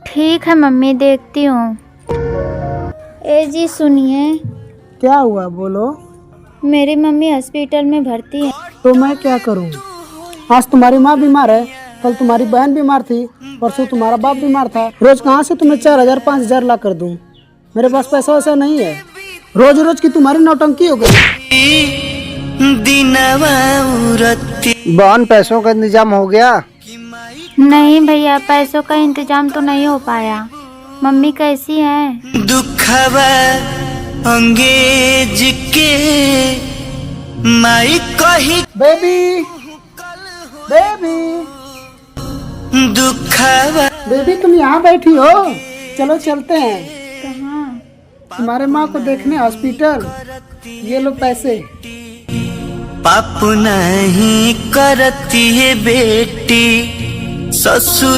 ठीक है मम्मी, देखती हूँ। ए जी सुनिए। क्या हुआ, बोलो। मेरी मम्मी हॉस्पिटल में भर्ती है। तो मैं क्या करूँ? आज तुम्हारी माँ बीमार है, कल तुम्हारी बहन बीमार थी, परसों तुम्हारा बाप बीमार था। रोज कहाँ से तुम्हें 4,000 5,000 ला कर दूँ? मेरे पास पैसा वैसा नहीं है। रोज रोज की तुम्हारी नौटंकी हो गई। बहन, पैसों का इंतजाम हो गया? नहीं भैया, पैसों का इंतजाम तो नहीं हो पाया। मम्मी कैसी हैं? दुखवा अंगेज के माई कही बेबी बेबी दुखवा। बेबी, तुम यहाँ बैठी हो? चलो चलते हैं। कहाँ? तुम्हारे माँ को देखने हॉस्पिटल। ये लो पैसे। पाप नहीं करती है बेटी ससुर